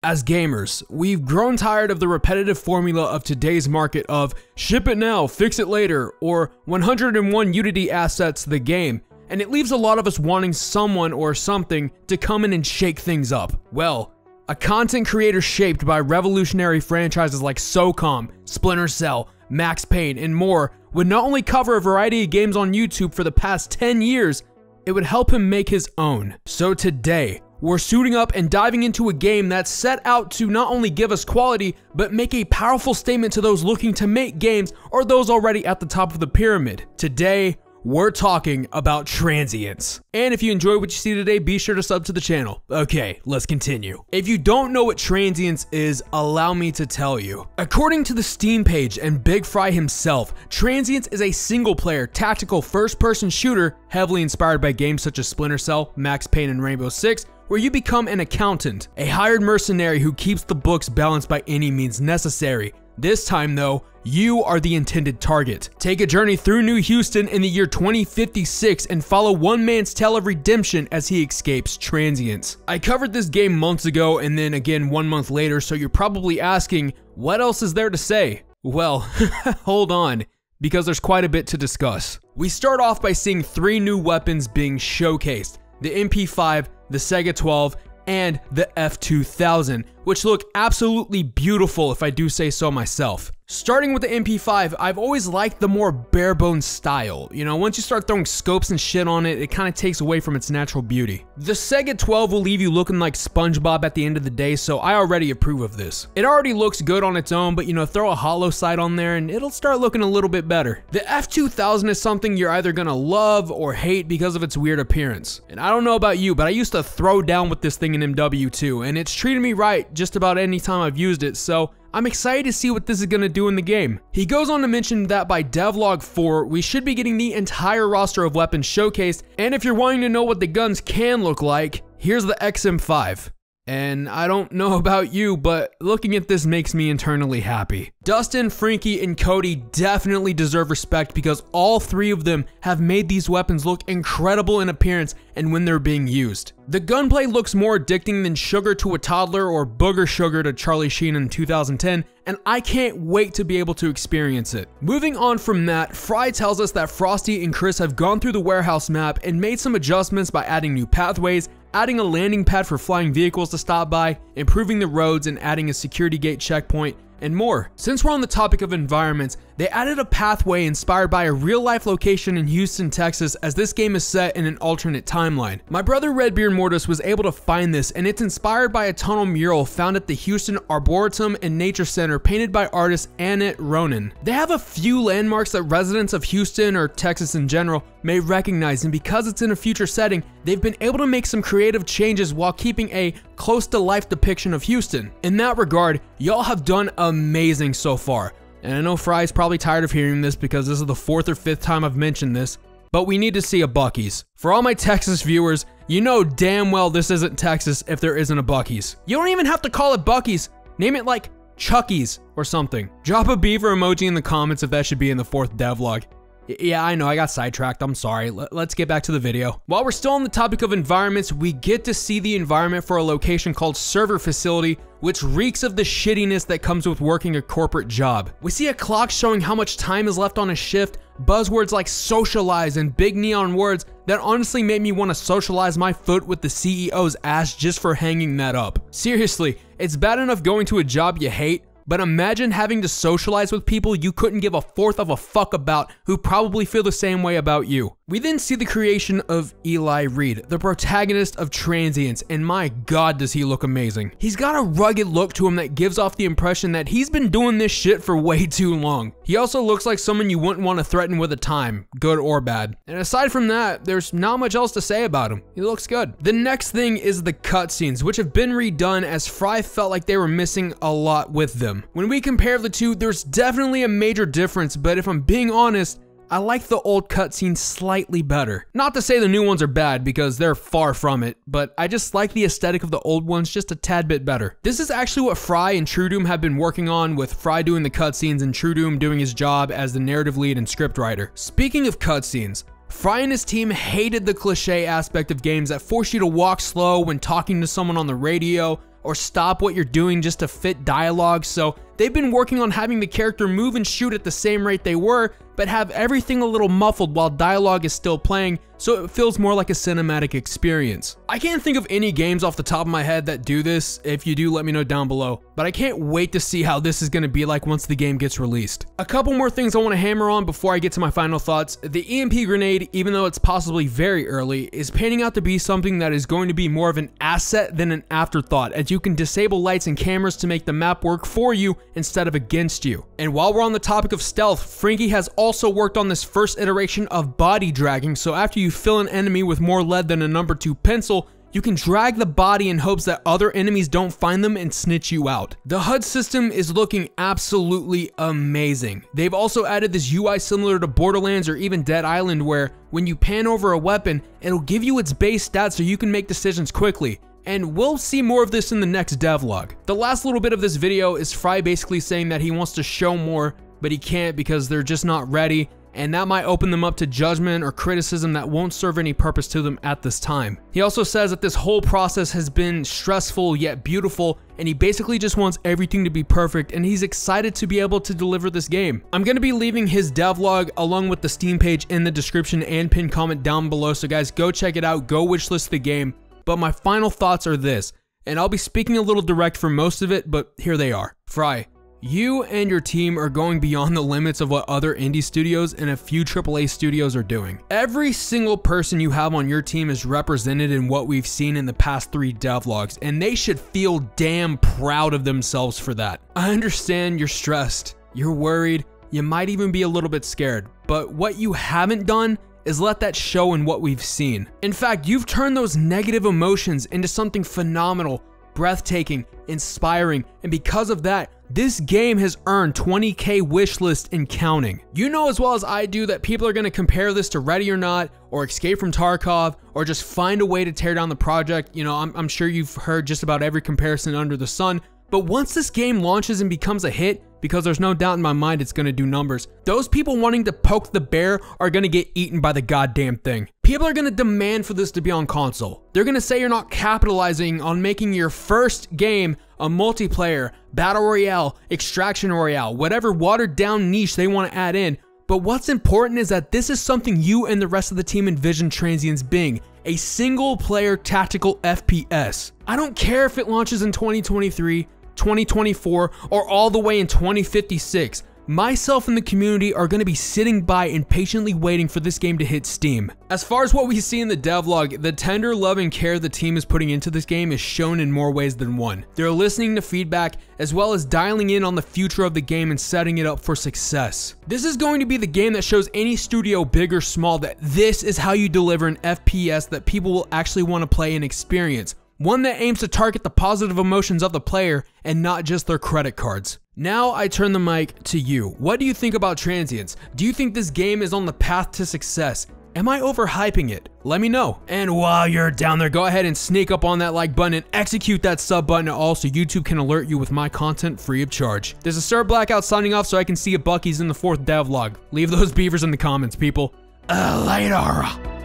As gamers, we've grown tired of the repetitive formula of today's market of ship it now, fix it later, or 101 Unity assets to the game, and it leaves a lot of us wanting someone or something to come in and shake things up. Well, a content creator shaped by revolutionary franchises like SOCOM, Splinter Cell, Max Payne, and more would not only cover a variety of games on YouTube for the past 10 years, it would help him make his own. So today, we're suiting up and diving into a game that's set out to not only give us quality, but make a powerful statement to those looking to make games or those already at the top of the pyramid. Today, we're talking about Transience. And if you enjoy what you see today, be sure to sub to the channel. Okay, let's continue. If you don't know what Transience is, allow me to tell you. According to the Steam page and BIGFRY himself, Transience is a single-player, tactical, first-person shooter heavily inspired by games such as Splinter Cell, Max Payne, and Rainbow Six, where you become an accountant, a hired mercenary who keeps the books balanced by any means necessary. This time though, you are the intended target. Take a journey through New Houston in the year 2056 and follow one man's tale of redemption as he escapes Transience. I covered this game months ago and then again 1 month later, so you're probably asking, what else is there to say? Well, hold on, because there's quite a bit to discuss. We start off by seeing 3 new weapons being showcased: the MP5, the Sega 12, and the F2000, which look absolutely beautiful if I do say so myself. Starting with the MP5, I've always liked the more bare-bones style. You know, once you start throwing scopes and shit on it, it kind of takes away from its natural beauty. The Sega 12 will leave you looking like SpongeBob at the end of the day, so I already approve of this. It already looks good on its own, but you know, throw a hollow sight on there and it'll start looking a little bit better. The F2000 is something you're either gonna love or hate because of its weird appearance. And I don't know about you, but I used to throw down with this thing in MW2, and it's treated me right just about any time I've used it, so I'm excited to see what this is going to do in the game. He goes on to mention that by devlog 4, we should be getting the entire roster of weapons showcased, and if you're wanting to know what the guns can look like, here's the XM5. And I don't know about you, but looking at this makes me internally happy. Dustin, Frankie, and Cody definitely deserve respect because all 3 of them have made these weapons look incredible in appearance and when they're being used. The gunplay looks more addicting than sugar to a toddler or booger sugar to Charlie Sheen in 2010, and I can't wait to be able to experience it. Moving on from that, Fry tells us that Frosty and Chris have gone through the warehouse map and made some adjustments by adding new pathways, adding a landing pad for flying vehicles to stop by, improving the roads, and adding a security gate checkpoint, and more. Since we're on the topic of environments, they added a pathway inspired by a real-life location in Houston, Texas, as this game is set in an alternate timeline. My brother Redbeard Mortis was able to find this, and it's inspired by a tunnel mural found at the Houston Arboretum and Nature Center painted by artist Annette Ronan. They have a few landmarks that residents of Houston or Texas in general may recognize, and because it's in a future setting, they've been able to make some creative changes while keeping a close-to-life depiction of Houston. In that regard, y'all have done amazing so far. And I know Fry's probably tired of hearing this because this is the 4th or 5th time I've mentioned this, but we need to see a Buc-ee's. For all my Texas viewers, you know damn well this isn't Texas if there isn't a Buc-ee's. You don't even have to call it Buc-ee's. Name it like Chucky's or something. Drop a beaver emoji in the comments if that should be in the 4th devlog. Yeah, I know, I got sidetracked, I'm sorry. Let's get back to the video. While we're still on the topic of environments, we get to see the environment for a location called Server Facility, which reeks of the shittiness that comes with working a corporate job. We see a clock showing how much time is left on a shift, buzzwords like socialize, and big neon words that honestly made me want to socialize my foot with the CEO's ass just for hanging that up. Seriously, it's bad enough going to a job you hate, but imagine having to socialize with people you couldn't give a fourth of a fuck about who probably feel the same way about you. We then see the creation of Eli Reed, the protagonist of Transience, and my god does he look amazing. He's got a rugged look to him that gives off the impression that he's been doing this shit for way too long. He also looks like someone you wouldn't want to threaten with a time, good or bad. And aside from that, there's not much else to say about him. He looks good. The next thing is the cutscenes, which have been redone as Fry felt like they were missing a lot with them. When we compare the two, there's definitely a major difference, but if I'm being honest, I like the old cutscenes slightly better. Not to say the new ones are bad, because they're far from it, but I just like the aesthetic of the old ones just a tad bit better. This is actually what Fry and TrueDoom have been working on, with Fry doing the cutscenes and TrueDoom doing his job as the narrative lead and scriptwriter. Speaking of cutscenes, Fry and his team hated the cliche aspect of games that force you to walk slow when talking to someone on the radio, or stop what you're doing just to fit dialogue, so they've been working on having the character move and shoot at the same rate they were, but have everything a little muffled while dialogue is still playing, so it feels more like a cinematic experience. I can't think of any games off the top of my head that do this. If you do, let me know down below, but I can't wait to see how this is going to be like once the game gets released. A couple more things I want to hammer on before I get to my final thoughts. The EMP grenade, even though it's possibly very early, is panning out to be something that is going to be more of an asset than an afterthought, as you can disable lights and cameras to make the map work for you instead of against you. And while we're on the topic of stealth, Frankie has also worked on this first iteration of body dragging, so after you fill an enemy with more lead than a number 2 pencil, you can drag the body in hopes that other enemies don't find them and snitch you out. The HUD system is looking absolutely amazing. They've also added this UI similar to Borderlands or even Dead Island, where when you pan over a weapon, it'll give you its base stats so you can make decisions quickly. And we'll see more of this in the next devlog. The last little bit of this video is Fry basically saying that he wants to show more, but he can't because they're just not ready, and that might open them up to judgment or criticism that won't serve any purpose to them at this time. He also says that this whole process has been stressful yet beautiful, and he basically just wants everything to be perfect, and he's excited to be able to deliver this game. I'm going to be leaving his devlog along with the Steam page in the description and pinned comment down below, so guys, go check it out, go wishlist the game. But my final thoughts are this, and I'll be speaking a little direct for most of it, but here they are. Fry, you and your team are going beyond the limits of what other indie studios and a few AAA studios are doing. Every single person you have on your team is represented in what we've seen in the past 3 devlogs, and they should feel damn proud of themselves for that. I understand you're stressed, you're worried, you might even be a little bit scared, but what you haven't done is let that show in what we've seen. In fact, you've turned those negative emotions into something phenomenal, breathtaking, inspiring, and because of that, this game has earned 20K wishlist and counting. You know as well as I do that people are going to compare this to Ready or Not, or Escape from Tarkov, or just find a way to tear down the project. You know, I'm sure you've heard just about every comparison under the sun, but once this game launches and becomes a hit, because there's no doubt in my mind it's going to do numbers, those people wanting to poke the bear are going to get eaten by the goddamn thing. People are going to demand for this to be on console. They're going to say you're not capitalizing on making your first game a multiplayer, battle royale, extraction royale, whatever watered down niche they want to add in. But what's important is that this is something you and the rest of the team envision Transience being, a single player tactical FPS. I don't care if it launches in 2023, 2024, or all the way in 2056. Myself and the community are going to be sitting by and patiently waiting for this game to hit Steam. As far as what we see in the devlog, the tender love and care the team is putting into this game is shown in more ways than one. They're listening to feedback as well as dialing in on the future of the game and setting it up for success. This is going to be the game that shows any studio, big or small, that this is how you deliver an FPS that people will actually want to play and experience. One that aims to target the positive emotions of the player and not just their credit cards. Now I turn the mic to you. What do you think about Transience? Do you think this game is on the path to success? Am I overhyping it? Let me know. And while you're down there, go ahead and sneak up on that like button and execute that sub button also YouTube can alert you with my content free of charge. This is Sir Blackout signing off so I can see a Bucky's in the 4th devlog. Leave those beavers in the comments, people. Later.